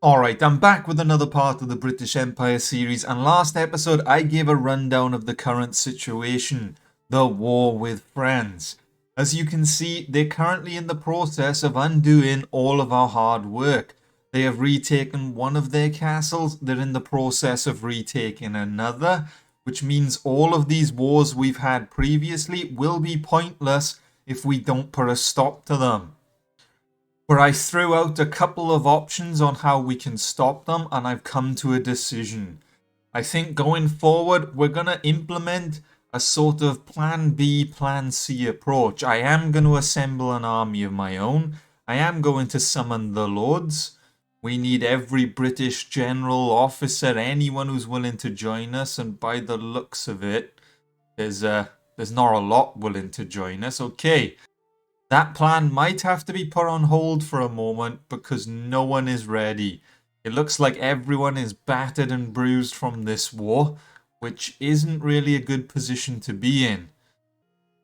Alright, I'm back with another part of the British Empire series, and last episode I gave a rundown of the current situation, the war with France. As you can see, they're currently in the process of undoing all of our hard work. They have retaken one of their castles, they're in the process of retaking another, which means all of these wars we've had previously will be pointless if we don't put a stop to them. Where I threw out a couple of options on how we can stop them, and I've come to a decision. I think going forward, we're going to implement a sort of plan B, plan C approach. I am going to assemble an army of my own. I am going to summon the Lords. We need every British general, officer, anyone who's willing to join us, and by the looks of it, there's not a lot willing to join us. Okay. That plan might have to be put on hold for a moment because no one is ready. It looks like everyone is battered and bruised from this war, which isn't really a good position to be in.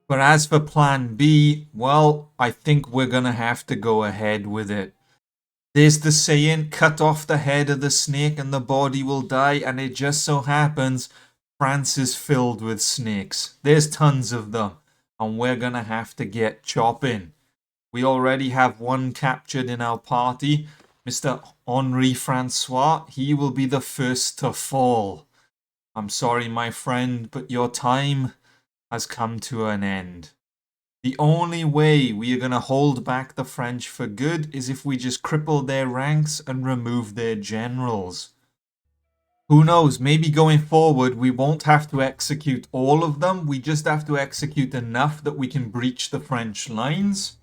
But as for plan B, well, I think we're going to have to go ahead with it. There's the saying, cut off the head of the snake and the body will die, and it just so happens France is filled with snakes. There's tons of them. And we're going to have to get chopping. We already have one captured in our party, Mr. Henri Francois. He will be the first to fall. I'm sorry, my friend, but your time has come to an end. The only way we are going to hold back the French for good is if we just cripple their ranks and remove their generals. Who knows, maybe going forward we won't have to execute all of them, we just have to execute enough that we can breach the French lines.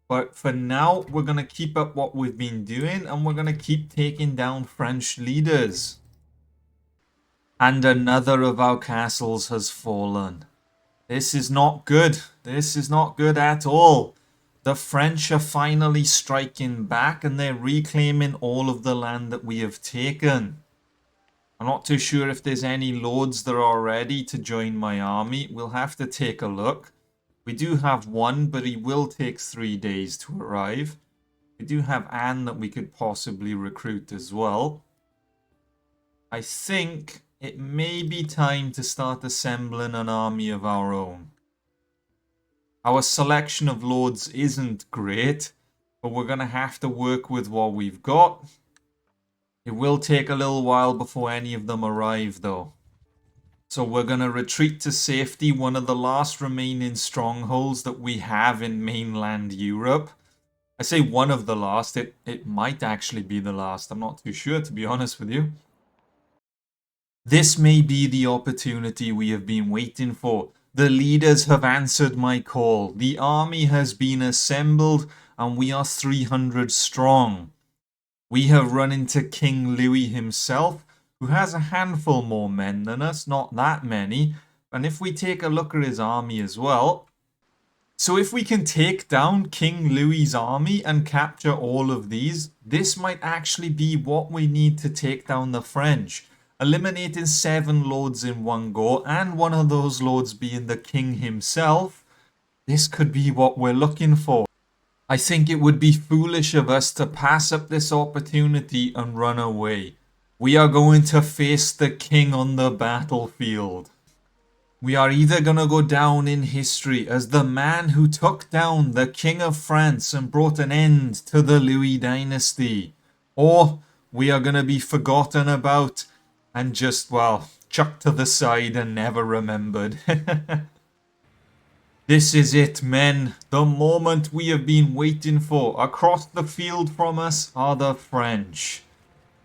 But for now, we're going to keep up what we've been doing and we're going to keep taking down French leaders. And another of our castles has fallen. This is not good. This is not good at all. The French are finally striking back and they're reclaiming all of the land that we have taken. I'm not too sure if there's any lords that are ready to join my army. We'll have to take a look. We do have one, but he will take 3 days to arrive. We do have Anne that we could possibly recruit as well. I think it may be time to start assembling an army of our own. Our selection of lords isn't great, but we're going to have to work with what we've got. It will take a little while before any of them arrive though. So we're going to retreat to safety, one of the last remaining strongholds that we have in mainland Europe. I say one of the last, it might actually be the last, I'm not too sure to be honest with you. This may be the opportunity we have been waiting for. The leaders have answered my call. The army has been assembled and we are 300 strong. We have run into King Louis himself, who has a handful more men than us, not that many. And if we take a look at his army as well. So if we can take down King Louis's army and capture all of these, this might actually be what we need to take down the French. Eliminating 7 lords in one go, and one of those lords being the king himself. This could be what we're looking for. I think it would be foolish of us to pass up this opportunity and run away. We are going to face the king on the battlefield. We are either going to go down in history as the man who took down the King of France and brought an end to the Louis dynasty, or we are going to be forgotten about and just, well, chucked to the side and never remembered. This is it, men. The moment we have been waiting for. Across the field from us are the French.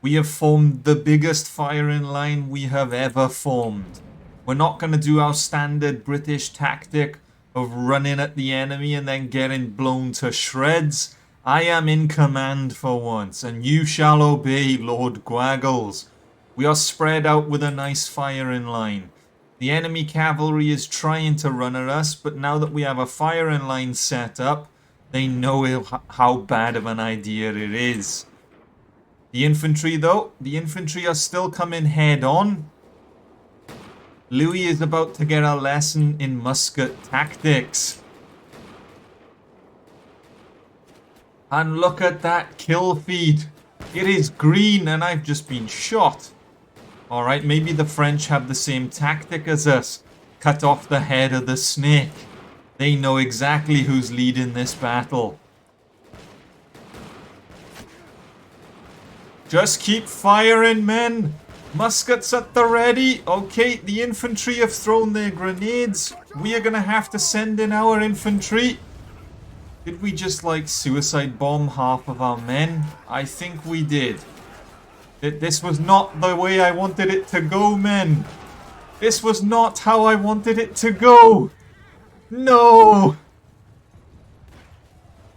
We have formed the biggest firing line we have ever formed. We're not going to do our standard British tactic of running at the enemy and then getting blown to shreds. I am in command for once, and you shall obey, Lord Gwaggles. We are spread out with a nice firing line. The enemy cavalry is trying to run at us, but now that we have a firing line set up, they know how bad of an idea it is. The infantry though, the infantry are still coming head on. Louis is about to get a lesson in musket tactics. And look at that kill feed. It is green and I've just been shot. Alright, maybe the French have the same tactic as us. Cut off the head of the snake. They know exactly who's leading this battle. Just keep firing, men. Muskets at the ready. Okay, the infantry have thrown their grenades. We are going to have to send in our infantry. Did we just, like, suicide bomb half of our men? I think we did. This was not the way I wanted it to go, men. This was not how I wanted it to go. No.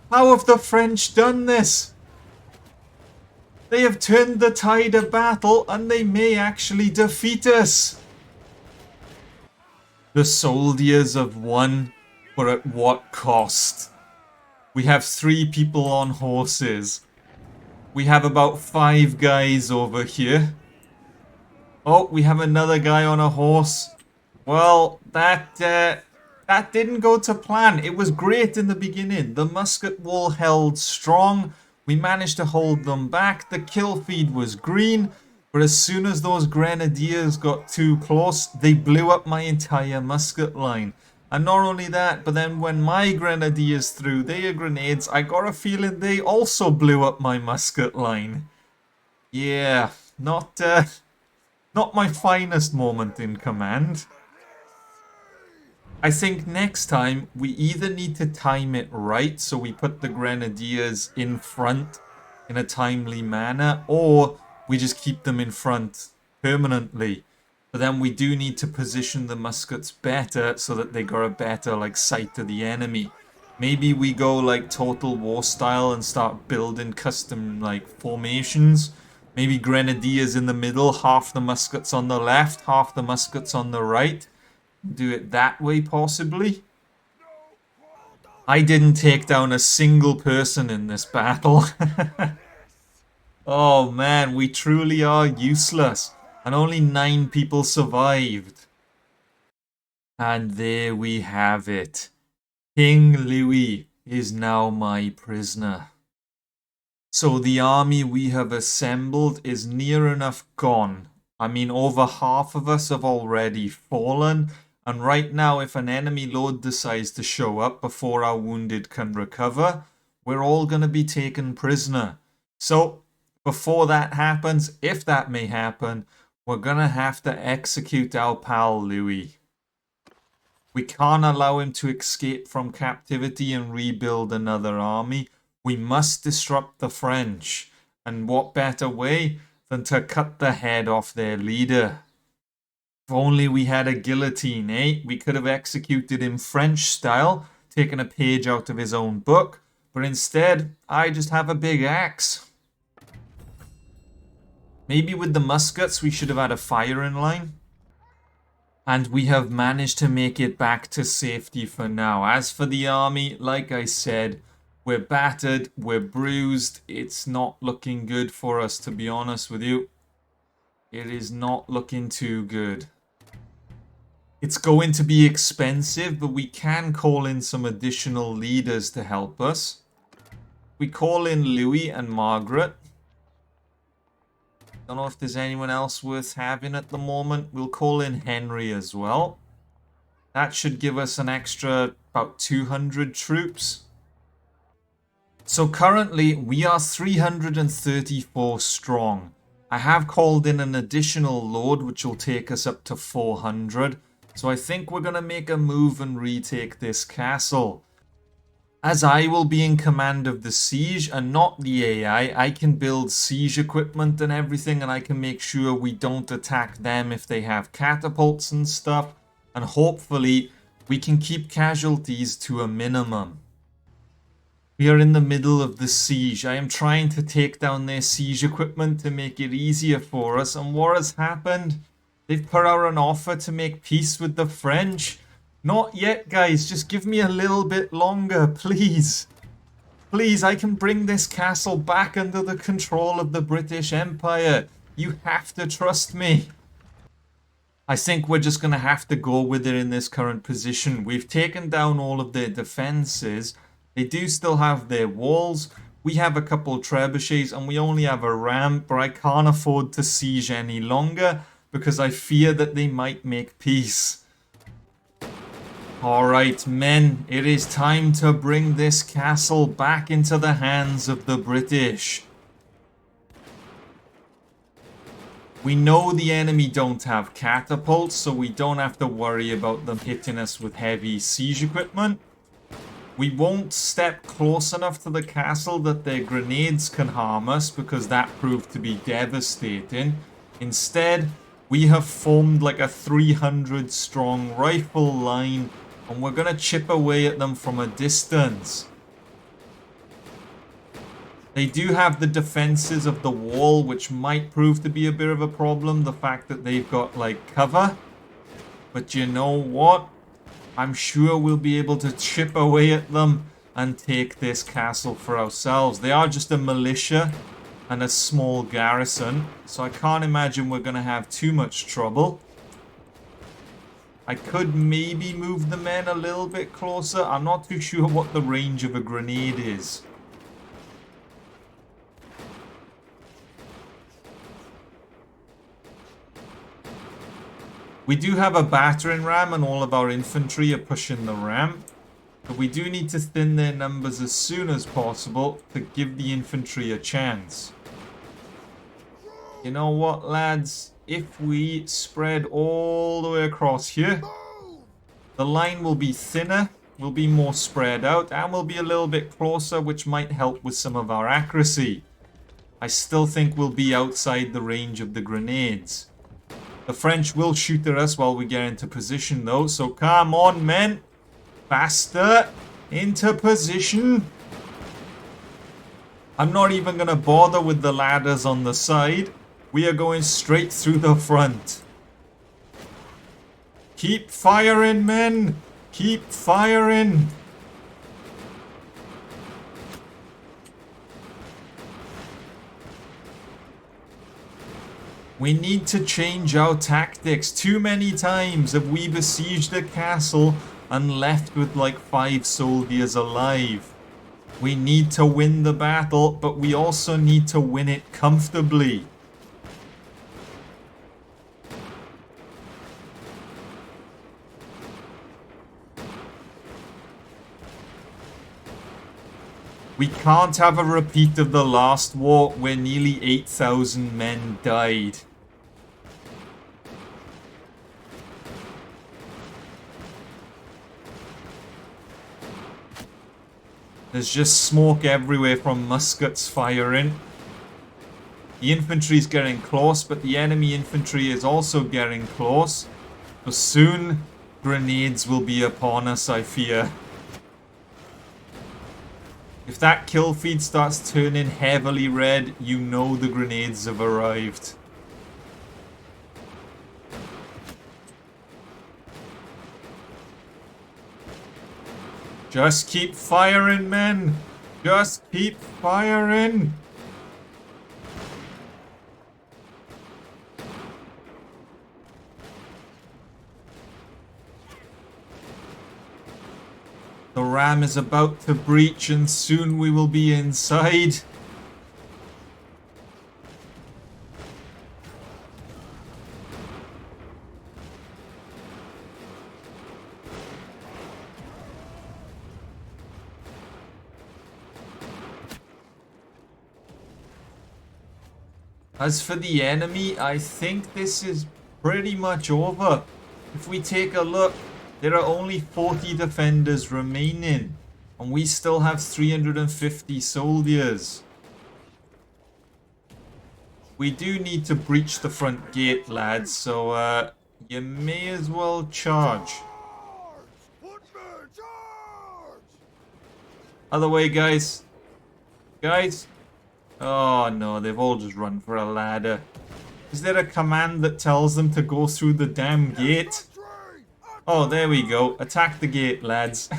How have the French done this? They have turned the tide of battle and they may actually defeat us. The soldiers have won, but at what cost? We have 3 people on horses. We have about 5 guys over here. Oh, we have another guy on a horse. Well, that didn't go to plan. It was great in the beginning. The musket wall held strong. We managed to hold them back. The kill feed was green. But as soon as those grenadiers got too close, they blew up my entire musket line. And not only that, but then when my grenadiers threw their grenades, I got a feeling they also blew up my musket line. Yeah, not my finest moment in command. I think next time we either need to time it right so we put the grenadiers in front in a timely manner, or we just keep them in front permanently. But then we do need to position the muskets better so that they got a better like sight of the enemy. Maybe we go like Total War style and start building custom like formations. Maybe grenadiers in the middle, half the muskets on the left, half the muskets on the right. Do it that way possibly. I didn't take down a single person in this battle. Oh man, we truly are useless. And only 9 people survived. And there we have it. King Louis is now my prisoner. So the army we have assembled is near enough gone. I mean, over half of us have already fallen. And right now, if an enemy lord decides to show up before our wounded can recover, we're all going to be taken prisoner. So, before that happens, if that may happen, we're going to have to execute our pal Louis. We can't allow him to escape from captivity and rebuild another army. We must disrupt the French. And what better way than to cut the head off their leader? If only we had a guillotine, eh? We could have executed him French style, taken a page out of his own book. But instead, I just have a big axe. Maybe with the muskets, we should have had a firing line. And we have managed to make it back to safety for now. As for the army, like I said, we're battered, we're bruised. It's not looking good for us, to be honest with you. It is not looking too good. It's going to be expensive, but we can call in some additional leaders to help us. We call in Louis and Margaret. Don't know if there's anyone else worth having at the moment. We'll call in Henry as well. That should give us an extra about 200 troops. So currently we are 334 strong. I have called in an additional lord which will take us up to 400. So I think we're going to make a move and retake this castle. As I will be in command of the siege and not the AI, I can build siege equipment and everything, and I can make sure we don't attack them if they have catapults and stuff. And hopefully we can keep casualties to a minimum. We are in the middle of the siege. I am trying to take down their siege equipment to make it easier for us. And what has happened? They've put out an offer to make peace with the French. Not yet, guys. Just give me a little bit longer, please. Please, I can bring this castle back under the control of the British Empire. You have to trust me. I think we're just going to have to go with it in this current position. We've taken down all of their defenses. They do still have their walls. We have a couple trebuchets and we only have a ram, but I can't afford to siege any longer because I fear that they might make peace. Alright men, it is time to bring this castle back into the hands of the British. We know the enemy don't have catapults, so we don't have to worry about them hitting us with heavy siege equipment. We won't step close enough to the castle that their grenades can harm us because that proved to be devastating. Instead, we have formed like a 300 strong rifle line and we're going to chip away at them from a distance. They do have the defenses of the wall, which might prove to be a bit of a problem. The fact that they've got like cover. But you know what? I'm sure we'll be able to chip away at them and take this castle for ourselves. They are just a militia and a small garrison, so I can't imagine we're going to have too much trouble. I could maybe move the men a little bit closer. I'm not too sure what the range of a grenade is. We do have a battering ram and all of our infantry are pushing the ram. But we do need to thin their numbers as soon as possible to give the infantry a chance. You know what, lads? If we spread all the way across here, the line will be thinner, will be more spread out, and will be a little bit closer, which might help with some of our accuracy. I still think we'll be outside the range of the grenades. The French will shoot at us while we get into position though, so come on men! Faster! Into position! I'm not even going to bother with the ladders on the side. We are going straight through the front. Keep firing, men! Keep firing! We need to change our tactics. Too many times have we besieged a castle and left with like 5 soldiers alive. We need to win the battle, but we also need to win it comfortably. We can't have a repeat of the last war where nearly 8,000 men died. There's just smoke everywhere from muskets firing. The infantry's getting close, but the enemy infantry is also getting close. So soon, grenades will be upon us, I fear. If that kill feed starts turning heavily red, you know the grenades have arrived. Just keep firing, men! Just keep firing! The ram is about to breach and soon we will be inside. As for the enemy, I think this is pretty much over. If we take a look, there are only 40 defenders remaining, and we still have 350 soldiers. We do need to breach the front gate, lads, so you may as well charge. Other way, guys. Guys. Oh no, they've all just run for a ladder. Is there a command that tells them to go through the damn gate? Oh, there we go. Attack the gate, lads.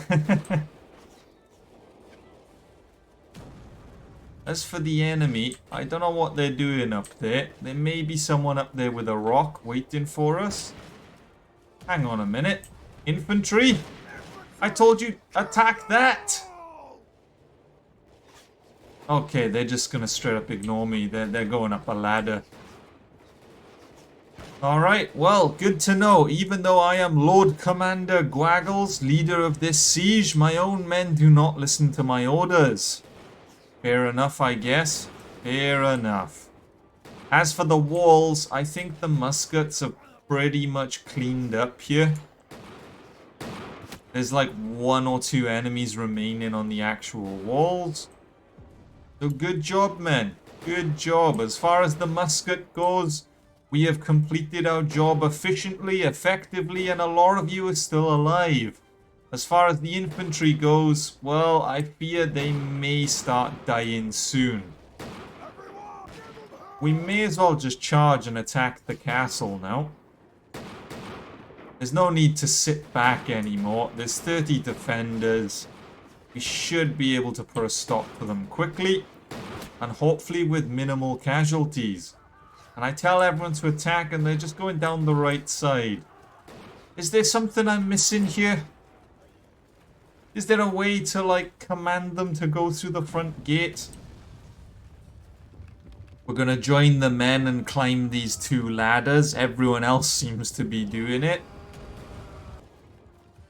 As for the enemy, I don't know what they're doing up there. There may be someone up there with a rock waiting for us. Hang on a minute. Infantry? I told you, attack that! Okay, they're just gonna straight up ignore me. They're going up a ladder. Alright, well, good to know. Even though I am Lord Commander Gwaggles, leader of this siege, my own men do not listen to my orders. Fair enough, I guess. Fair enough. As for the walls, I think the muskets are pretty much cleaned up here. There's like 1 or 2 enemies remaining on the actual walls. So good job, men. Good job. As far as the musket goes, we have completed our job efficiently, effectively, and a lot of you are still alive. As far as the infantry goes, well, I fear they may start dying soon. We may as well just charge and attack the castle now. There's no need to sit back anymore. There's 30 defenders. We should be able to put a stop to them quickly. And hopefully with minimal casualties. And I tell everyone to attack and they're just going down the right side. Is there something I'm missing here? Is there a way to, like, command them to go through the front gate? We're going to join the men and climb these 2 ladders. Everyone else seems to be doing it.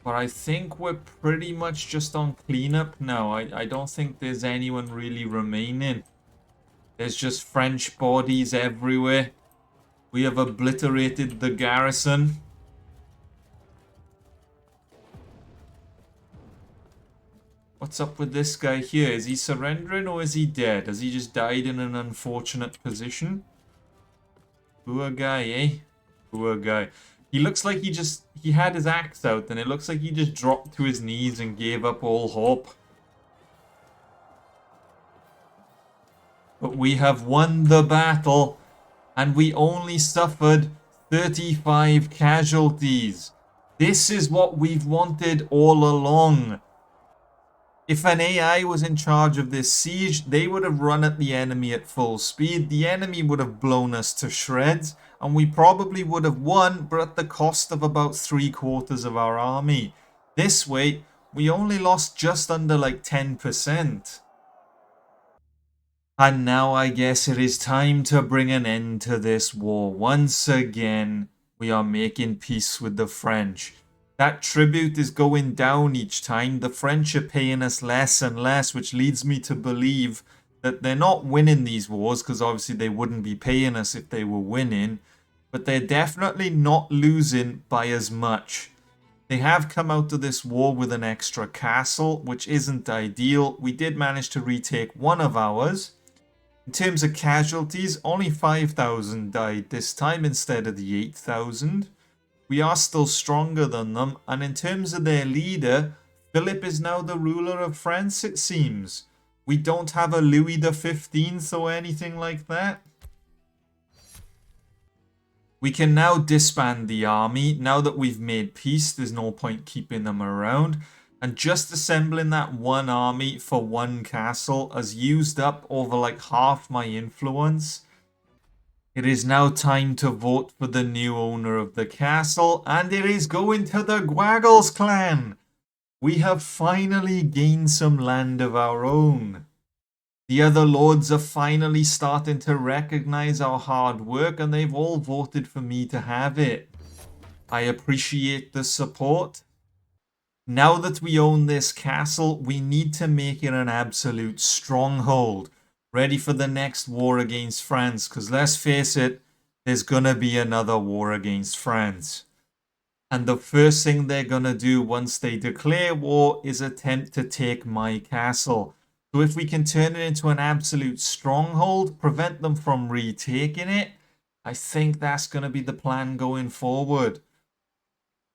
But I think we're pretty much just on cleanup now. I don't think there's anyone really remaining. There's just French bodies everywhere. We have obliterated the garrison. What's up with this guy here? Is he surrendering or is he dead? Has he just died in an unfortunate position? Poor guy, eh? Poor guy. He looks like he had his axe out and it looks like he just dropped to his knees and gave up all hope. But we have won the battle and we only suffered 35 casualties. This is what we've wanted all along. If an AI was in charge of this siege, they would have run at the enemy at full speed. The enemy would have blown us to shreds, and we probably would have won, but at the cost of about 3/4 of our army. This way, we only lost just under like 10%. And now I guess it is time to bring an end to this war. Once again, we are making peace with the French. That tribute is going down each time. The French are paying us less and less, which leads me to believe that they're not winning these wars, because obviously they wouldn't be paying us if they were winning. But they're definitely not losing by as much. They have come out of this war with an extra castle, which isn't ideal. We did manage to retake one of ours. In terms of casualties, only 5,000 died this time instead of the 8,000. We are still stronger than them, and in terms of their leader, Philip is now the ruler of France, it seems. We don't have a Louis XV or anything like that. We can now disband the army. Now that we've made peace, there's no point keeping them around. And just assembling that one army for one castle has used up over like half my influence. It is now time to vote for the new owner of the castle, and it is going to the Gwaggles clan. We have finally gained some land of our own. The other lords are finally starting to recognize our hard work, and they've all voted for me to have it. I appreciate the support. Now that we own this castle, we need to make it an absolute stronghold. Ready for the next war against France, because let's face it, there's gonna be another war against France. And the first thing they're gonna do once they declare war is attempt to take my castle. So if we can turn it into an absolute stronghold, prevent them from retaking it, I think that's gonna be the plan going forward.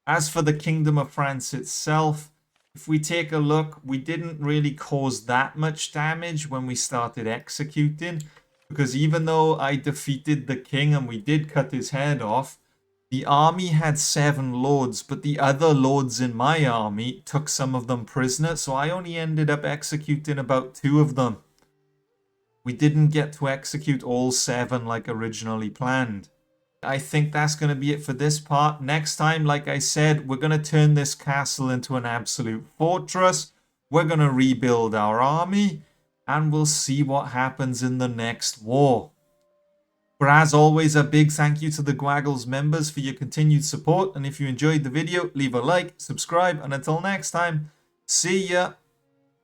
As for the Kingdom of France itself, if we take a look, we didn't really cause that much damage when we started executing, because even though I defeated the king and we did cut his head off, the army had 7 lords, but the other lords in my army took some of them prisoner, so I only ended up executing about 2 of them. We didn't get to execute all 7 like originally planned. I think that's going to be it for this part. Next time, like I said, we're going to turn this castle into an absolute fortress. We're going to rebuild our army. and we'll see what happens in the next war. But as always, a big thank you to the Gwaggles members for your continued support, and if you enjoyed the video, leave a like, subscribe, and until next time, see ya!